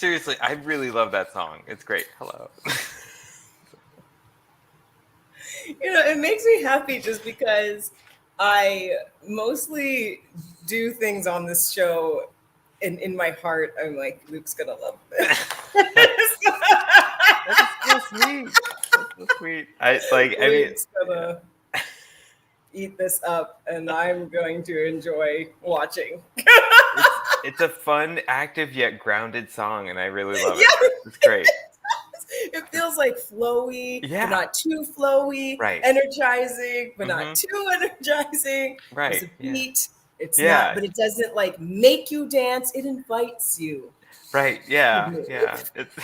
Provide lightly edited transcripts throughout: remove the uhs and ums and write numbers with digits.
seriously, I really love that song. It's great. Hello. It makes me happy just because I mostly do things on this show, and in my heart, I'm like, Luke's gonna love this. That's so sweet. That's so sweet. Luke's gonna eat this up, and I'm going to enjoy watching. It's a fun, active yet grounded song, and I really love it. Yeah. It's great. It feels like flowy, Yeah. but not too flowy. Right. Energizing, but not too energizing. Right. There's a beat. Yeah. It's not, but it doesn't like make you dance. It invites you. Right. Yeah. Yeah. It's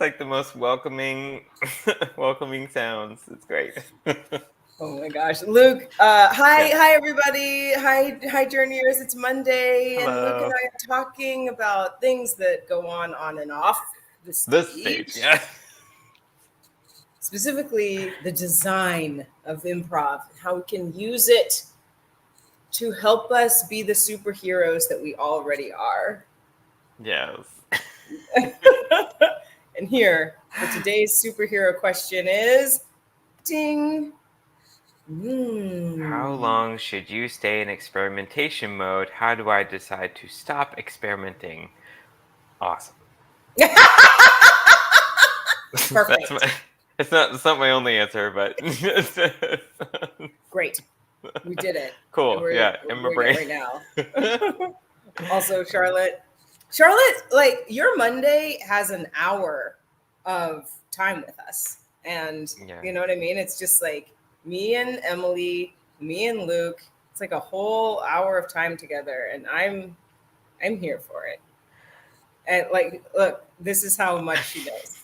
like the most welcoming sounds. It's great. Oh my gosh, Luke! Hi everybody! Hi journeyers! It's Monday, Hello. and Luke and I are talking about things that go on and off the stage. Yeah. Specifically, the design of improv, how we can use it to help us be the superheroes that we already are. Yes. And here, for today's superhero question is, ding. How long should you stay in experimentation mode? How do I decide to stop experimenting? Awesome. Perfect. It's not my only answer, but great. We did it. Cool. We're in my brain right now. Also, Charlotte, like your Monday has an hour of time with us, and you know what I mean. It's just like me and Emily, me and Luke. It's like a whole hour of time together, and I'm here for it. And like, look, this is how much she does.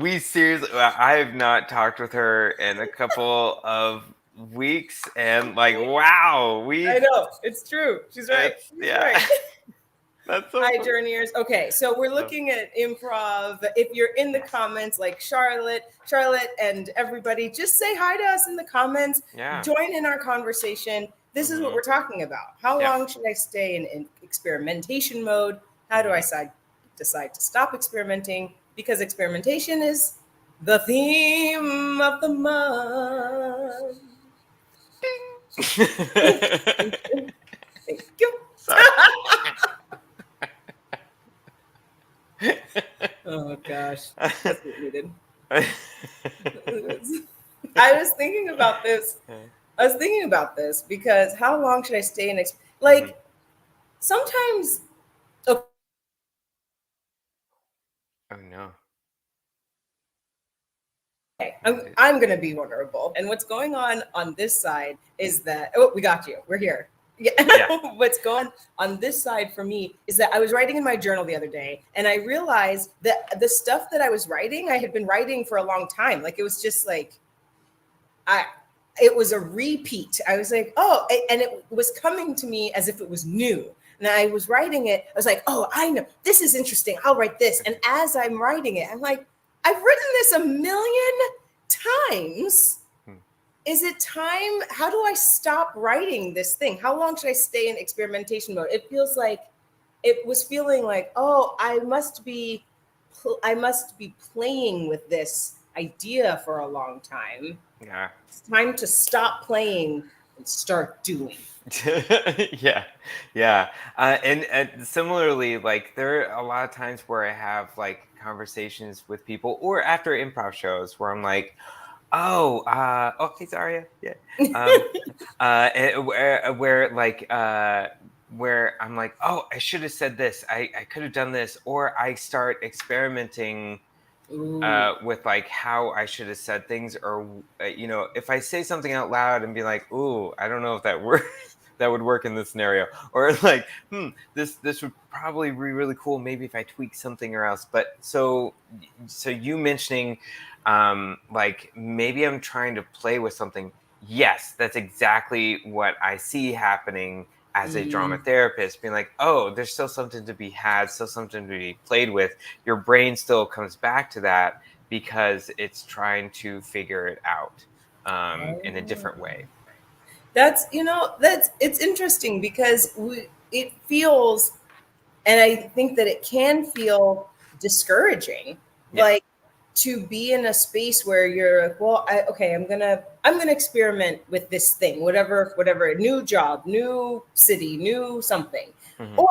We seriously, I have not talked with her in a couple of weeks, and like, wow, I know, it's true. She's right. She's right. That's so Hi, funny. journeyers. Okay, so we're looking at improv. If you're in the comments, like Charlotte, and everybody, just say hi to us in the comments. Yeah. Join in our conversation. This is what we're talking about. How long should I stay in experimentation mode? How do I decide to stop experimenting? Because experimentation is the theme of the month. Thank you. Sorry. Oh gosh, that's what we did. I was thinking about this. Because how long should I stay in sometimes. Oh no. Okay, I'm going to be vulnerable. And what's going on this side is that, we got you. We're here. Yeah. What's going on this side for me is that I was writing in my journal the other day, and I realized that the stuff that I was writing, I had been writing for a long time. Like, it was just like, it was a repeat. I was like, oh, and it was coming to me as if it was new. And I was writing it. I was like, oh, I know. This is interesting. I'll write this. And as I'm writing it, I'm like, I've written this a million times. Is it time? How do I stop writing this thing? How long should I stay in experimentation mode? It was feeling like, oh, I must be playing with this idea for a long time. Yeah. It's time to stop playing and start doing. Yeah. And similarly, like, there are a lot of times where I have like conversations with people, or after improv shows, where I'm like, hey Zaria, where I'm like, oh, I should have said this, I could have done this, or I start experimenting with like how I should have said things, or if I say something out loud and be like, ooh, I don't know if that would work in this scenario, or like, this would probably be really cool maybe if I tweak something or else. But so you mentioning like, maybe I'm trying to play with something. Yes, that's exactly what I see happening as a drama therapist, being like, oh, there's still something to be had, still something to be played with. Your brain still comes back to that because it's trying to figure it out in a different way. It's interesting because it feels And I think that it can feel discouraging, like to be in a space where you're like, well, I'm gonna experiment with this thing, whatever, new job, new city, new something, or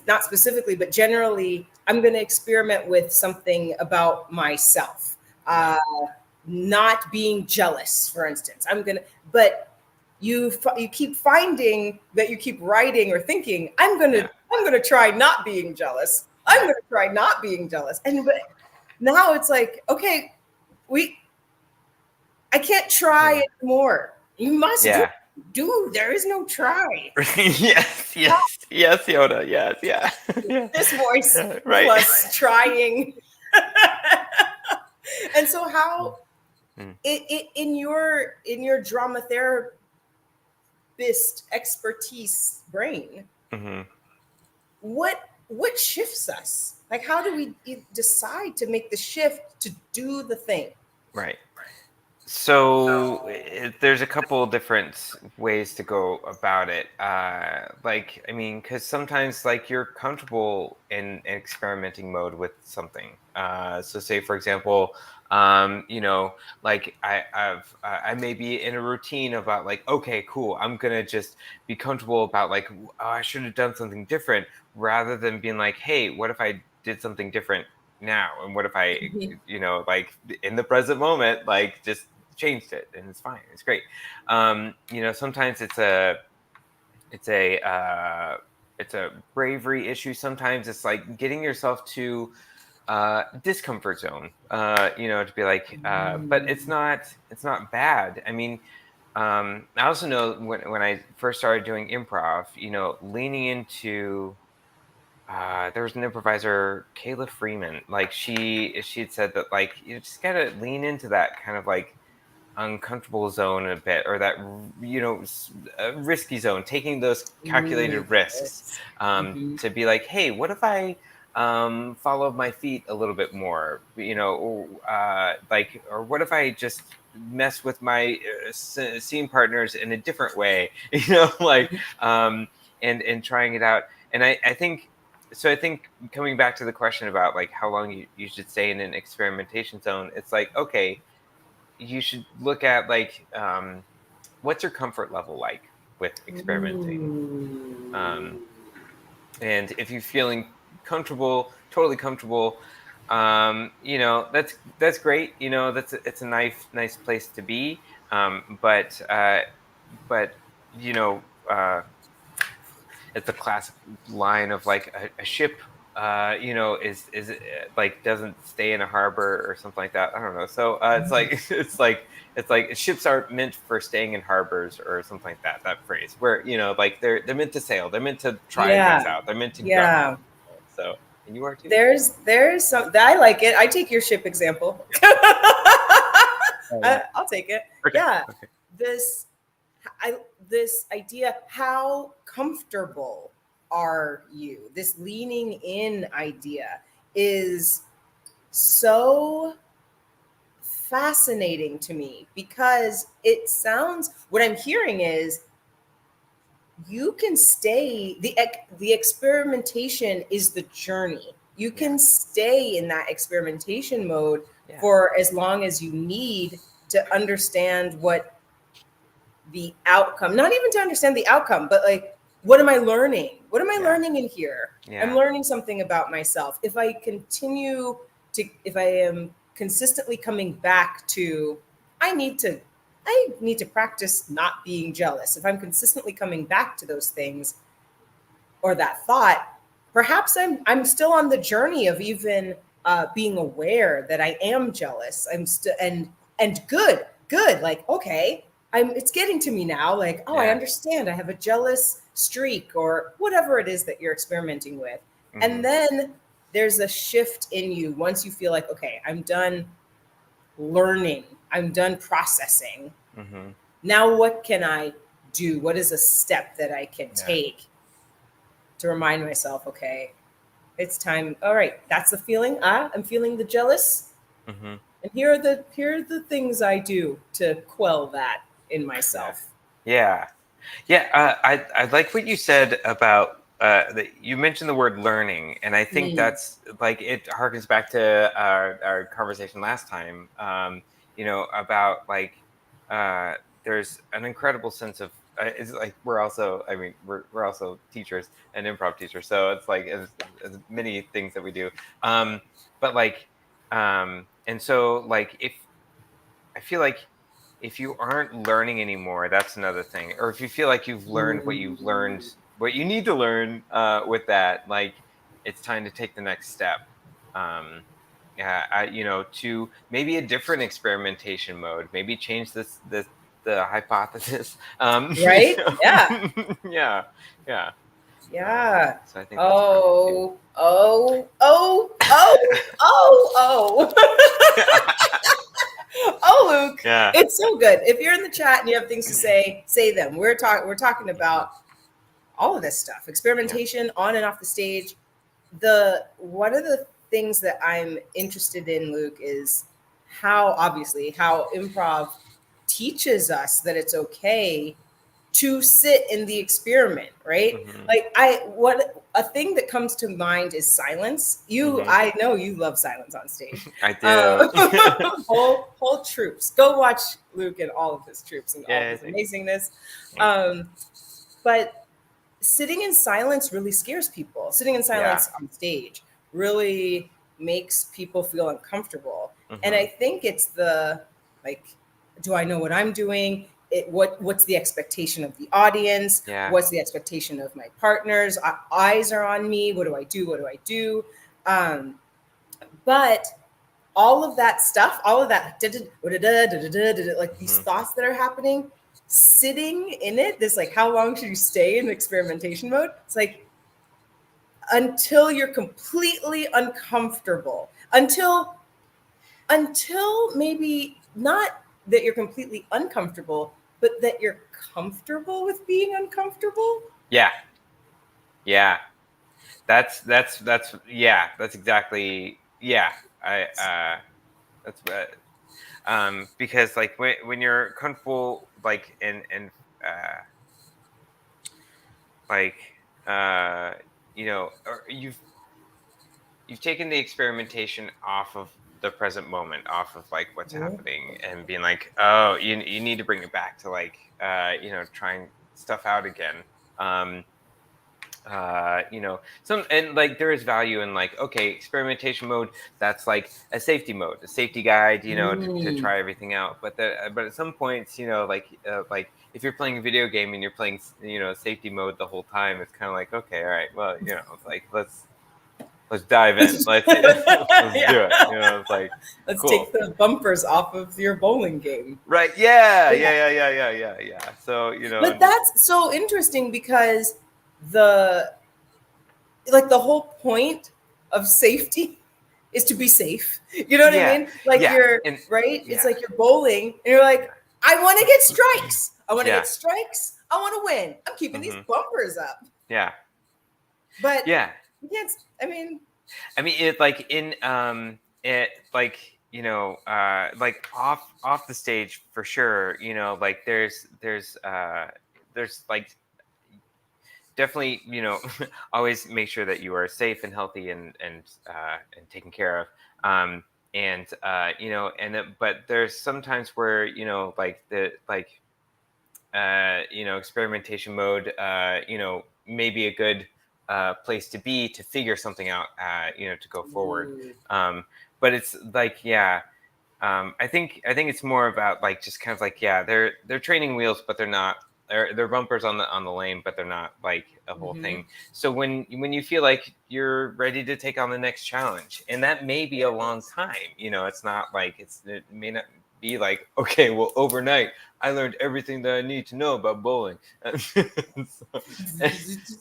not specifically, but generally, I'm gonna experiment with something about myself. Not being jealous, for instance. But you keep finding that you keep writing or thinking, I'm gonna try not being jealous. I'm gonna try not being jealous. But now it's like, okay, I can't try anymore. You must do. There is no try. yes, Yoda. Yes, This voice plus trying. And so how in your drama therapist expertise brain, what shifts us? Like, how do we decide to make the shift to do the thing? Right. So there's a couple different ways to go about it. Because sometimes like you're comfortable in experimenting mode with something. So say for example, like I may be in a routine about like, okay, cool, I'm gonna just be comfortable about like, I should have done something different, rather than being like, hey, what if I did something different now, and what if I like in the present moment, like just changed it, and it's fine, it's great. Sometimes it's a bravery issue. Sometimes it's like getting yourself to discomfort zone, to be like, but it's not bad. I mean, I also know when I first started doing improv, leaning into there was an improviser, Kayla Freeman. Like she had said that like you just gotta lean into that kind of like uncomfortable zone a bit, or that risky zone, taking those calculated risks, to be like, hey, what if I follow my feet a little bit more, or what if I just mess with my scene partners in a different way, and trying it out. And I think so. I think coming back to the question about like how long you should stay in an experimentation zone, it's like, okay, you should look at like, what's your comfort level like with experimenting. And if you're feeling comfortable, totally comfortable, that's great. It's a nice place to be. But it's a classic line of like a ship, is like doesn't stay in a harbor or something like that. I don't know. So it's like it's like ships aren't meant for staying in harbors or something like that. That phrase where like they're meant to sail. They're meant to try things out. They're meant to go. So, and you are too. There's some I like it. I take your ship example. I'll take it. Okay. Yeah. Okay. This idea, how comfortable are you? This leaning in idea is so fascinating to me, because it sounds, what I'm hearing is you can stay, the experimentation is the journey. You can stay in that experimentation mode for as long as you need to understand what the outcome, not even to understand the outcome, but like, what am I learning? What am I learning in here? I'm learning something about myself. If I am consistently coming back to, I need to practice not being jealous. If I'm consistently coming back to those things or that thought, perhaps I'm still on the journey of even being aware that I am jealous. I'm still and good. Like, okay, it's getting to me now. Like, I understand. I have a jealous streak or whatever it is that you're experimenting with. Mm-hmm. And then there's a shift in you once you feel like, okay, I'm done learning. I'm done processing. Mm-hmm. Now what can I do? What is a step that I can take to remind myself, okay, it's time. All right, that's the feeling. I'm feeling the jealous. Mm-hmm. And here are the things I do to quell that in myself. I like what you said about you mentioned the word learning, and I think that's like it harkens back to our conversation last time. About like there's an incredible sense of it's like we're also we're also teachers and improv teachers, so it's like as many things that we do. But like and so like if I feel like if you aren't learning anymore, that's another thing. Or if you feel like you've learned what you need to learn with that, like it's time to take the next step. To maybe a different experimentation mode, maybe change the hypothesis. Right? Yeah. Yeah, yeah. Yeah. So I think that's part of it too. Oh, Luke, Yeah. it's so good. If you're in the chat and you have things to say them. We're talking about all of this stuff, experimentation on and off the stage. One of the things that I'm interested in, Luke, is how improv teaches us that it's okay to sit in the experiment, right? Mm-hmm. Like a thing that comes to mind is silence. I know you love silence on stage. I do. Whole troops. Go watch Luke and all of his troops and all of his amazingness. But sitting in silence really scares people. Sitting in silence on stage really makes people feel uncomfortable. And I think it's do I know what I'm doing? What's the expectation of the audience? Yeah. What's the expectation of my partners? Eyes are on me. What do I do? But all of that stuff, all of that, like these thoughts that are happening, sitting in it, this like, how long should you stay in experimentation mode? It's like, until you're completely uncomfortable, until maybe not that you're completely uncomfortable, but that you're comfortable with being uncomfortable. Yeah. That's exactly. Yeah. That's because like when you're comfortable, like like or you've taken the experimentation off of the present moment, off of like what's happening, and being like, oh, you need to bring it back to like trying stuff out again. And like there is value in like, okay, experimentation mode, that's like a safety mode, a safety guide, to try everything out. But at some points, like if you're playing a video game and you're playing safety mode the whole time, it's kind of like, okay, all right, well, like let's dive in, let's do it, it's like, let's cool. Take the bumpers off of your bowling game, right? Yeah. So but that's so interesting because the whole point of safety is to be safe. You know what I mean? Like right? It's like you're bowling and you're like, I want to get strikes. I want to get strikes. I want to win. I'm keeping these bumpers up. Yeah. But yeah. Yes. I mean it like in it like like off the stage for sure, like there's like definitely always make sure that you are safe and healthy and taken care of, but there's sometimes where like experimentation mode may be a good place to be to figure something out, to go forward. But it's like I think it's more about like just kind of like they're training wheels, but they're not. They're bumpers on the lane, but they're not like a whole thing. So when you feel like you're ready to take on the next challenge, and that may be a long time, it's not like it may not be like, okay, well, overnight I learned everything that I need to know about bowling.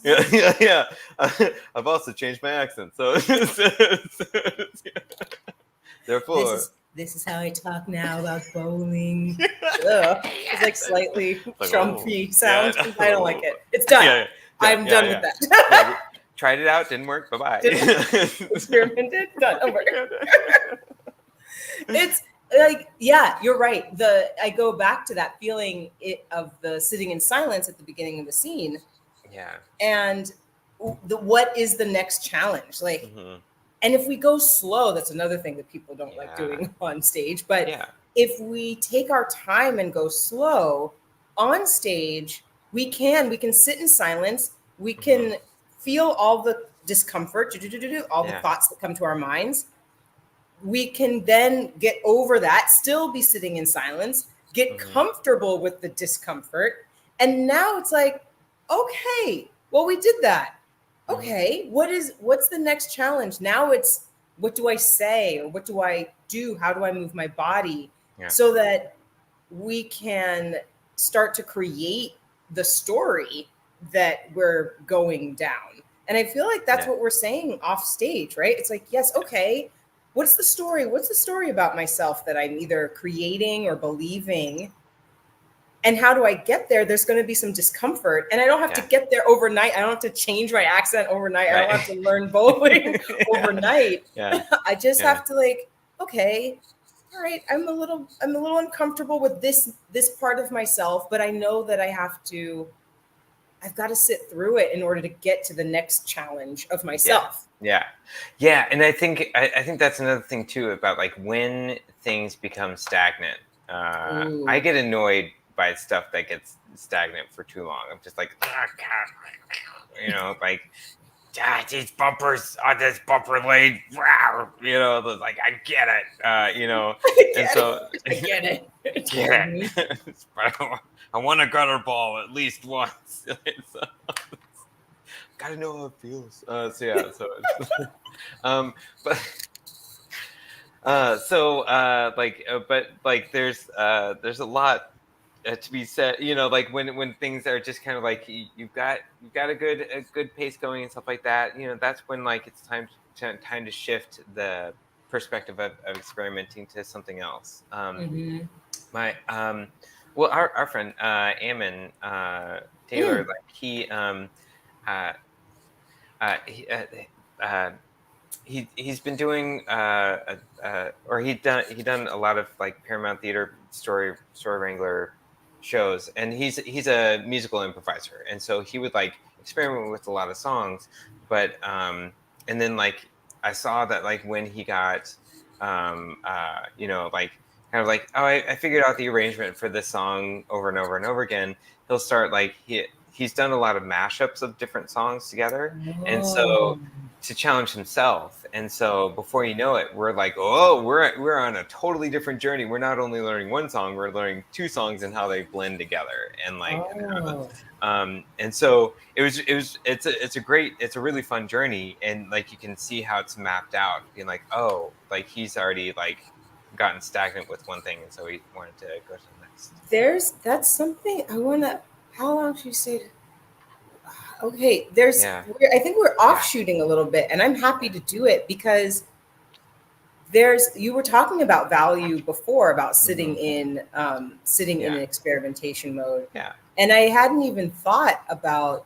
Yeah. I've also changed my accent, so therefore. This is how I talk now about bowling. It's like slightly Trumpy sounds. I don't like it. It's done. I'm done with that. Tried it out, didn't work. Bye-bye. Experimented, done. Over. It's like, you're right. I go back to that feeling of the sitting in silence at the beginning of the scene. Yeah. And what is the next challenge? Like, and if we go slow, that's another thing that people don't like doing on stage. But if we take our time and go slow on stage, we can sit in silence. We can feel all the discomfort, all the thoughts that come to our minds. We can then get over that, still be sitting in silence, get comfortable with the discomfort. And now it's like, okay, well, we did that. Okay, what's the next challenge? Now it's, what do I say, or what do I do? How do I move my body so that we can start to create the story that we're going down? And I feel like that's what we're saying off stage, right? It's like, yes, okay, what's the story? What's the story about myself that I'm either creating or believing? And how do I get there? There's going to be some discomfort, and I don't have to get there overnight. I don't have to change my accent overnight. I don't have to learn bowling overnight. I just have to, like, okay, all right, I'm a little uncomfortable with this part of myself, but I know that I've got to sit through it in order to get to the next challenge of myself. Yeah. And I think that's another thing too, about like when things become stagnant. I get annoyed by stuff that gets stagnant for too long. I'm just like, like, these bumpers on this bumper lane, like, I get it, I get it. But I want a gutter ball at least once. Gotta know how it feels. But there's a lot to be said, like when things are just kind of like, you've got a good pace going and stuff like that. That's when, like, it's time to shift the perspective of experimenting to something else. My well, our friend Ammon Taylor, like, he's been doing or he'd done a lot of, like, Paramount Theater story wrangler shows, and he's a musical improviser, and so he would, like, experiment with a lot of songs, but and then, like, I saw that, like, when he got like, kind of like, oh, I figured out the arrangement for this song over and over and over again, he'll start, like, he's done a lot of mashups of different songs together, and so to challenge himself. And so before you know it, we're like, oh, we're on a totally different journey. We're not only learning one song, we're learning two songs and how they blend together. And, like, and so it's a really fun journey. And, like, you can see how it's mapped out, being like, oh, like, he's already, like, gotten stagnant with one thing, and so he wanted to go to the next. That's something I want to, how long should you say? Okay, I think we're offshooting a little bit, and I'm happy to do it because you were talking about value before, about sitting in experimentation mode. And I hadn't even thought about,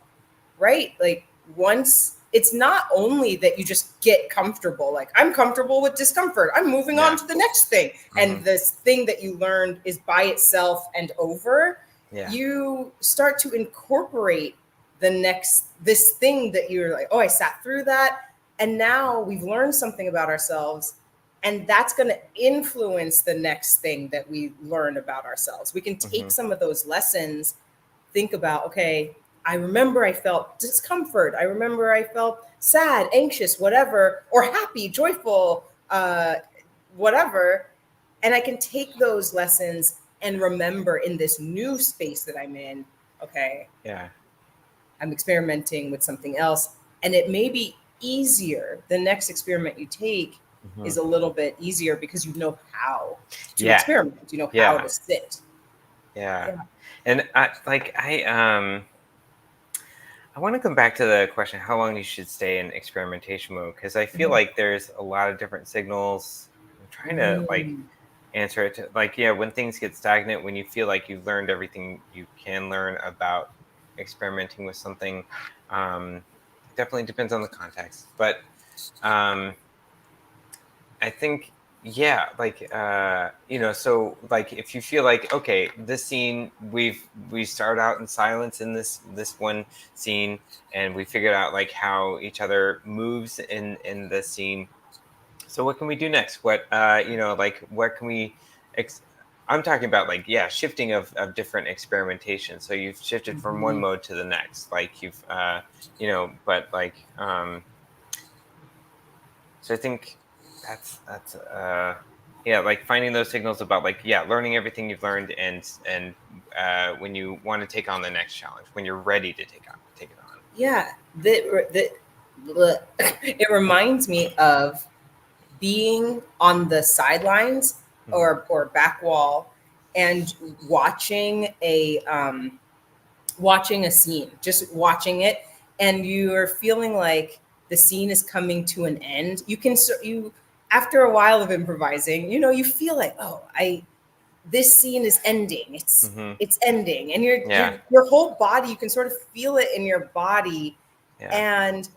like, once, it's not only that you just get comfortable, like, I'm comfortable with discomfort, I'm moving on to the next thing. And this thing that you learned is by itself and over. You start to incorporate this thing that you're like, oh, I sat through that, and now we've learned something about ourselves, and that's going to influence the next thing that we learn about ourselves. We can take some of those lessons, think about, okay, I remember I felt discomfort, I remember I felt sad, anxious, whatever, or happy, joyful, whatever, and I can take those lessons and remember in this new space that I'm in, okay, I'm experimenting with something else, and it may be easier. The next experiment you take is a little bit easier because you know how to experiment. You know how to sit. And I want to come back to the question, how long you should stay in experimentation mode, because I feel like there's a lot of different signals. I'm trying to, like, answer it to, like, when things get stagnant, when you feel like you've learned everything you can learn about experimenting with something. Definitely depends on the context, but I think yeah, like so like if you feel like, okay, this scene, we start out in silence in this one scene, and we figured out like how each other moves in the scene. So what can we do next? What like what can we I'm talking about, like, yeah, shifting of different experimentation. So you've shifted from one Mhm. mode to the next, like you've but like so I think that's yeah, like finding those signals about, like, yeah, learning everything you've learned, and when you want to take on the next challenge, when you're ready to take it on. Yeah, it reminds me of being on the sidelines Hmm. or back wall and watching a scene, just watching it, and you're feeling like the scene is coming to an end. You after a while of improvising, you feel like, oh, I this scene is ending. It's Hmm. it's ending, and Yeah. your whole body, you can sort of feel it in your body. Yeah. And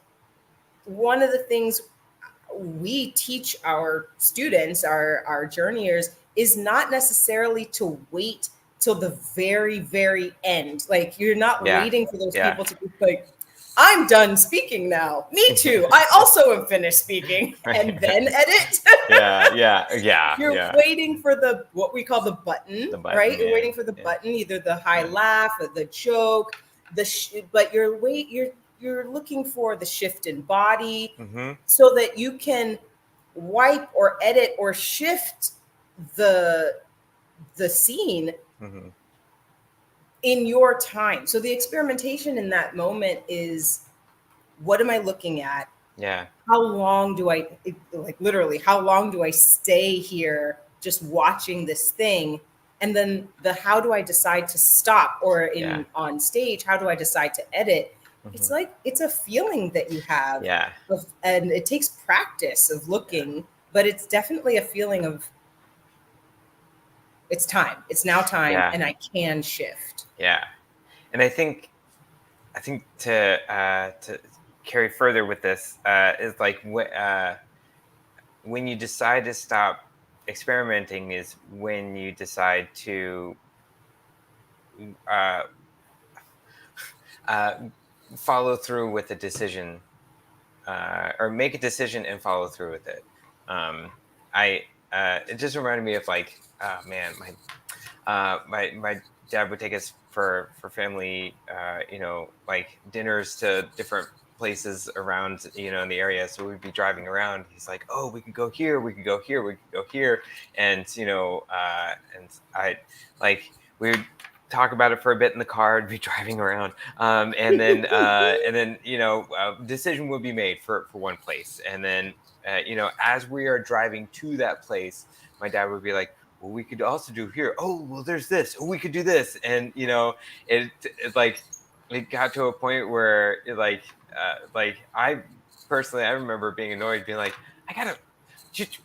one of the things we teach our students, our journeyers, is not necessarily to wait till the very, very end. Like, you're not Yeah. waiting for those Yeah. people to be like, I'm done speaking now. Me too. I also am finished speaking, and Right. then edit. Yeah. Yeah. Yeah. You're Yeah. waiting for the what we call the button, The right? button. You're Yeah. waiting for the Yeah. button, either the high Yeah. laugh or the joke, but you're looking for the shift in body, Hmm. so that you can wipe or edit or shift the scene Hmm. in your time. So the experimentation in that moment is, what am I looking at? Yeah. How long do I, like, literally, how long do I stay here just watching this thing? And then the how do I decide to stop, or Yeah. in on stage, how do I decide to edit? It's Hmm. like, it's a feeling that you have Yeah. and it takes practice of Yeah. looking, but it's definitely a feeling of, it's time. It's now time, Yeah. and I can shift. Yeah. And I think to carry further with this is like when you decide to stop experimenting is when you decide to uh, uh, follow through with a decision, or make a decision and follow through with it. I It just reminded me of, like, man, my dad would take us for family, like dinners to different places around, in the area. So we'd be driving around. He's like, "Oh, we could go here, we could go here, we could go here," and and I like we would talk about it for a bit in the car and be driving around, and then decision would be made for one place, and then as we are driving to that place, my dad would be like, well, we could also do here. Oh, well, there's this. Oh, we could do this. And it like it got to a point where like I personally, I remember being annoyed, being like, I gotta.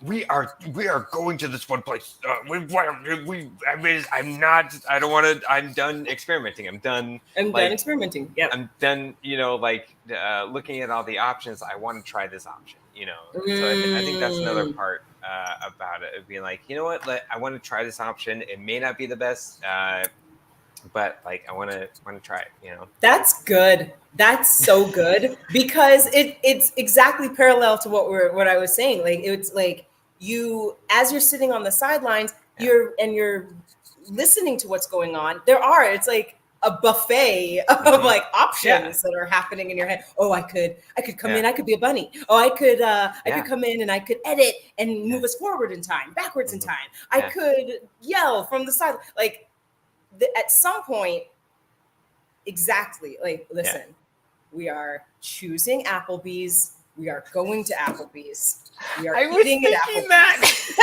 We are going to this one place. I mean, I'm not. I don't want to. I'm done experimenting. I'm done. I'm done Like experimenting. Yep. I'm done. Like looking at all the options. I want to try this option. So I think that's another Mm. part about it, of being like, you know what, I want to try this option. It may not be the best, but like I want to try it. That's good. That's so good, because it's exactly parallel to what I was saying. Like, it's like, you, as you're sitting on the sidelines, Yeah. you're listening to what's going on. It's like a buffet of, Hmm. like, Yeah. options that are happening in your head. Oh, I could come Yeah. in, I could be a bunny. Oh, I could Yeah. come in and I could edit and Yeah. move us forward in time, backwards in Hmm. time. I Yeah. could yell from the side. Like, at some point, exactly. Like, Yeah. listen, we are choosing Applebee's. We are going to Applebee's. We are I was eating at thinking that. Applebee's.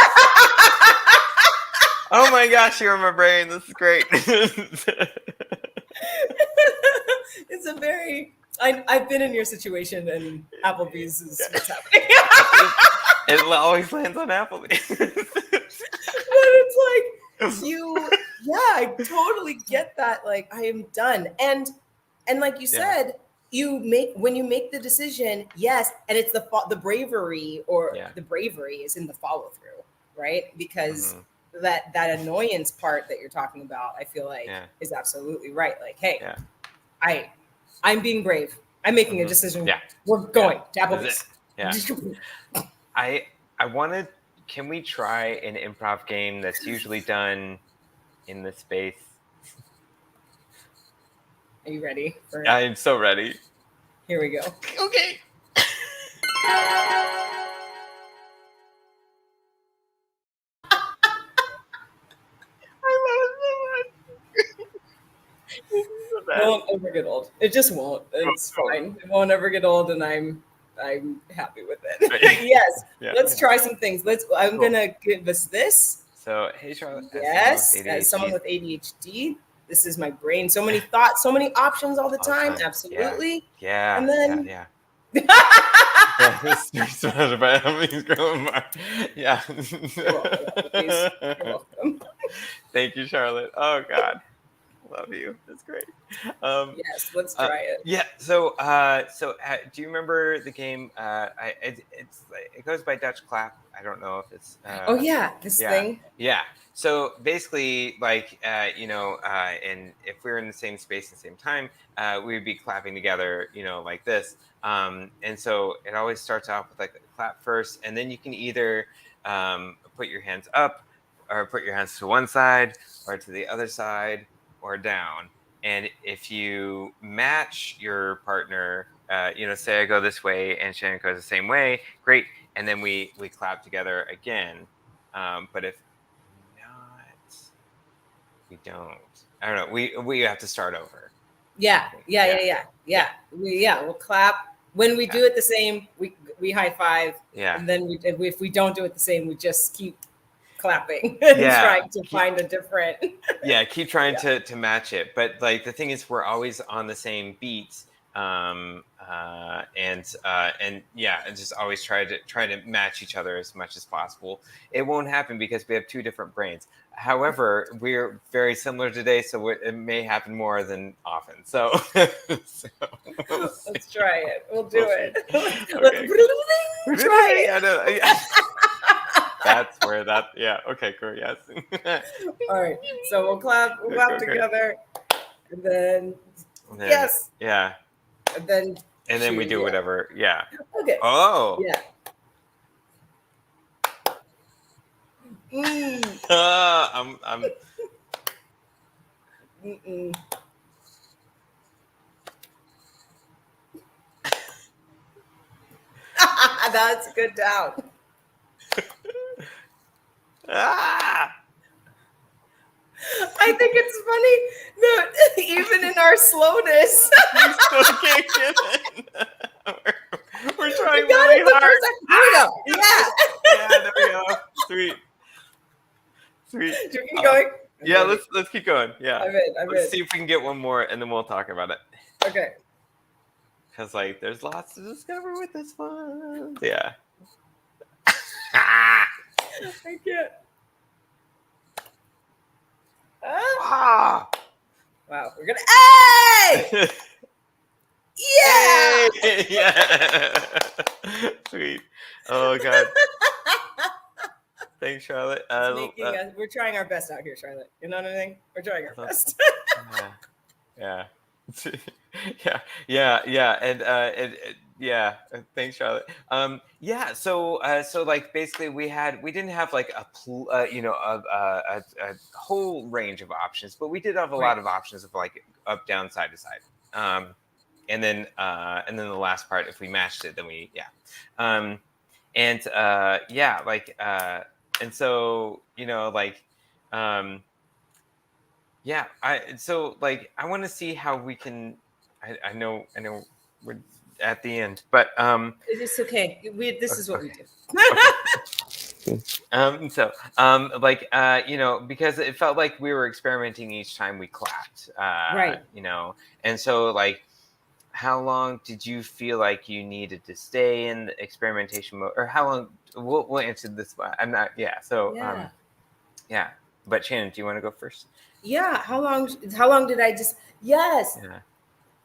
Oh my gosh, you're in my brain. This is great. It's a very, I've been in your situation, and Applebee's is Yeah. what's happening. It always lands on Applebee's. But it's like, yeah, I totally get that. Like, I am done. And like you Yeah. said, when you make the decision, yes, and it's the bravery, or Yeah. the bravery is in the follow through. right? Because that annoyance part that you're talking about, I feel like is absolutely right. Like, hey, I'm being brave. I'm making a decision. Yeah. We're going to Applebee's. Yeah. I wanted. Can we try an improv game that's usually done in this space? Are you ready? I'm so ready. Here we go. Okay. It won't ever get old. It just won't. It's fine. It won't ever get old, and I'm happy with it. Yes. Let's try some things. I'm gonna give us this. So, hey, Charlotte. Yes, as someone with ADHD, this is my brain. So many thoughts, so many options all the time. Absolutely. Yeah. And then Yeah. Yeah. You're welcome. Thank you, Charlotte. Oh God, love you. That's great. Yes, let's try it. Yeah. So, do you remember the game? It goes by Dutch Clap. I don't know if it's. Oh yeah, this thing. Yeah. So basically, like and if we were in the same space at the same time, we would be clapping together, like this. And so it always starts off with like a clap first, and then you can either put your hands up, or put your hands to one side, or to the other side, or down. And if you match your partner, say I go this way and Shannon goes the same way, great. And then we clap together again. But if not, we don't. I don't know. We have to start over. Yeah. We'll clap. When we do it the same, we high five. Yeah. And then if we don't do it the same, we just keep clapping and trying to find a different. Keep trying to match it. But like the thing is, we're always on the same beats. And just always try to match each other as much as possible. It won't happen because we have two different brains. However, we're very similar today, so it may happen more than often. So, let's try it. We'll do it. Let's try it. That's where that. Yeah. Okay. Cool. Yes. All right. So we'll clap. We'll clap together, and then yes. Yeah. And then we do whatever. Yeah. Okay. Oh. Yeah. I'm. That's good down. I think it's funny that even in our slowness, we still can't get it. We're trying really hard. Here we go. Yeah. There we go. Sweet. Do you keep going? Yeah, let's keep going. Yeah. I'm in. Let's see if we can get one more, and then we'll talk about it. Okay. Because there's lots to discover with this one. Yeah. I can't. Wow. We're gonna. Hey! Yeah. Hey! Yeah. Sweet. Oh God. Thanks, Charlotte. We're trying our best out here, Charlotte. You know what I mean? We're trying our best. Yeah. Yeah. Thanks, Charlotte. So like basically we didn't have like a whole range of options, but we did have a lot of options of like up, down, side to side. And then the last part, if we matched it, then and so I want to see how we can. I know we're at the end, but it's okay. This is what we do. Because it felt like we were experimenting each time we clapped, right? And so how long did you feel like you needed to stay in the experimentation mode, or how long? We'll answer this. I'm not. Yeah. So But Shannon, do you want to go first? Yeah. How long did I just? Yes. Yeah.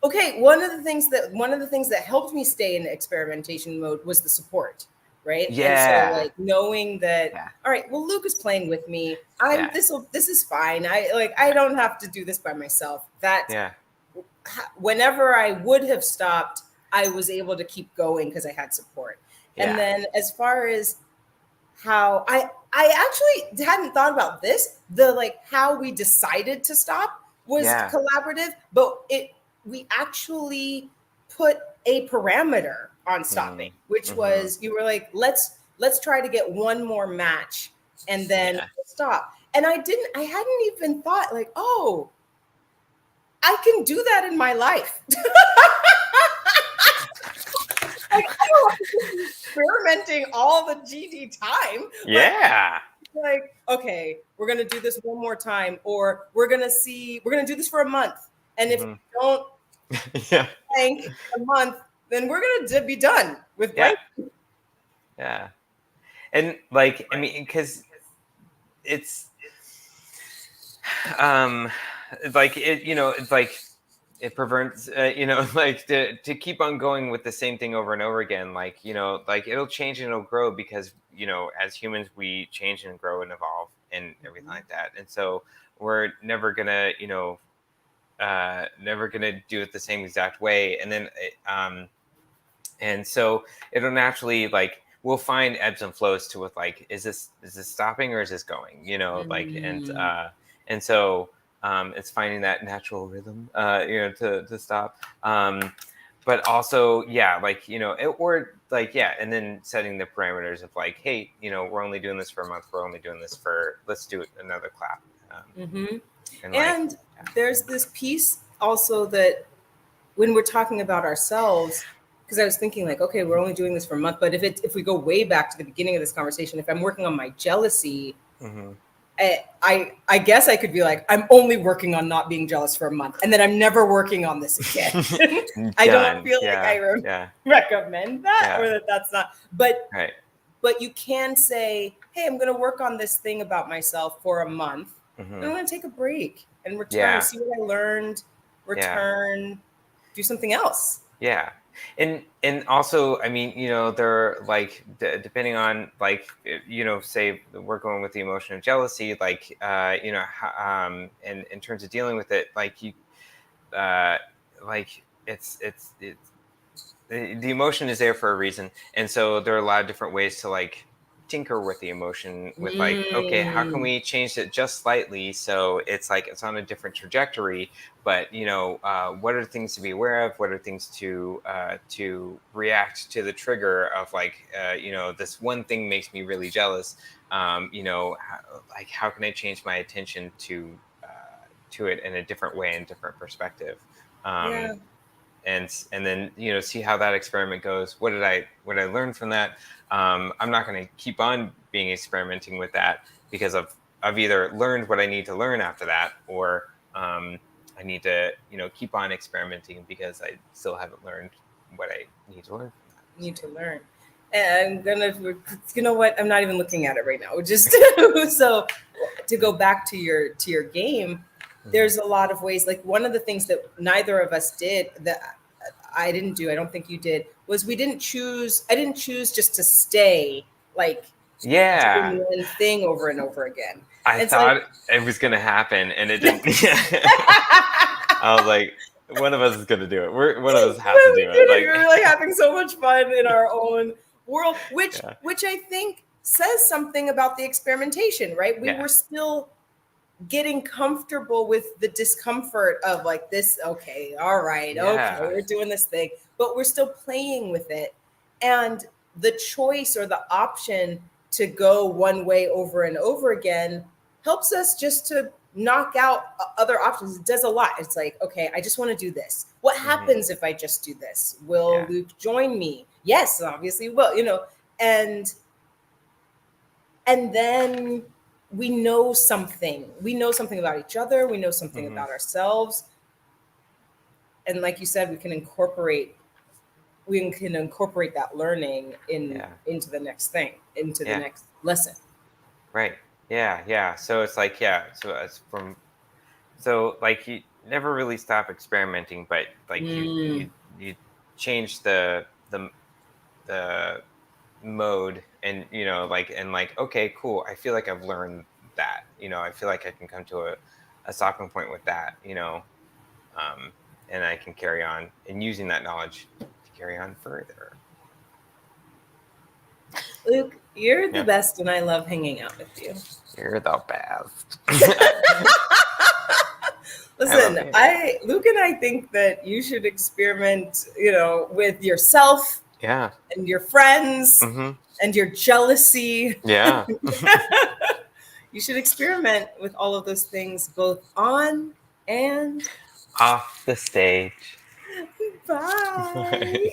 Okay. One of the things that helped me stay in experimentation mode was the support, right? Yeah. And so like knowing that, Yeah. all right, well, Luke is playing with me. Yeah. This is fine. I don't have to do this by myself. That Yeah. whenever I would have stopped, I was able to keep going because I had support. Yeah. And then as far as how I actually hadn't thought about this, the like how we decided to stop was Yeah. collaborative, but we actually put a parameter on stopping, which was you were like, let's try to get one more match and then stop. And I hadn't even thought like, oh, I can do that in my life. Like, I don't have to be experimenting all the GD time. Yeah. Like, okay, we're gonna do this one more time, or we're gonna do this for a month. And if we don't blank a month, then we're gonna be done with blank. Yeah. And like, I mean, because it's like it, it's like it prevents like to keep on going with the same thing over and over again, like like it'll change and it'll grow because as humans we change and grow and evolve and everything like that, and so we're never gonna never gonna do it the same exact way, and then and so it'll naturally, like, we'll find ebbs and flows to with, like, is this stopping or is this going, like, and so it's finding that natural rhythm, to stop, but also, yeah, like, or like, yeah, and then setting the parameters of like, hey, we're only doing this for a month, we're only doing this for, let's do another clap. And like, there's this piece also that when we're talking about ourselves, because I was thinking like, okay, we're only doing this for a month, but if we go way back to the beginning of this conversation, if I'm working on my jealousy, I guess I could be like, I'm only working on not being jealous for a month, and then I'm never working on this again. I don't feel like I recommend that, or that's not. But you can say, hey, I'm going to work on this thing about myself for a month, and I'm going to take a break and return, see what I learned, return, do something else. Yeah. And also, I mean, they're like, depending on, like, say we're going with the emotion of jealousy, like, and in terms of dealing with it, like like it's the emotion is there for a reason, and so there are a lot of different ways to, like, tinker with the emotion, with like, okay, how can we change it just slightly so it's like it's on a different trajectory, but what are things to be aware of, what are things to react to the trigger of, like, this one thing makes me really jealous, like, how can I change my attention to it in a different way and different perspective, and then see how that experiment goes. What did I learn from that? I'm not going to keep on being experimenting with that because I've either learned what I need to learn after that, or I need to keep on experimenting because I still haven't learned what I need to learn from that. Need to learn. And I'm gonna, what? I'm not even looking at it right now. Just so to go back to your game, there's a lot of ways. Like, one of the things that neither of us did, that I didn't do, I don't think you did, was I didn't choose just to stay like doing one thing over and over again. I thought it was gonna happen, and it didn't. I was like, one of us is gonna do it. One of us has to do it. Like, we're really having so much fun in our own world, which I think says something about the experimentation, right? We were still getting comfortable with the discomfort of, like, this, okay, all right, okay, we're doing this thing, but we're still playing with it. And the choice or the option to go one way over and over again helps us just to knock out other options. It does a lot. It's like, okay, I just want to do this. What happens if I just do this? Will Luke join me? Yes, obviously will, and then we know something. We know something about each other. We know something about ourselves. And like you said, we can incorporate that learning into the next thing, into the next lesson. Right. Yeah. So it's like, so like, you never really stop experimenting, but like you change the mode, and okay, cool, I feel like I've learned that, I feel like I can come to a stopping point with that, and I can carry on, and using that knowledge to carry on further. Luke, you're the Yeah. best, and I love hanging out with you. You're the best. Listen, Luke and I think that you should experiment, with yourself. Yeah. And your friends. Mm-hmm. And your jealousy. Yeah. You should experiment with all of those things, both on and off the stage. Bye.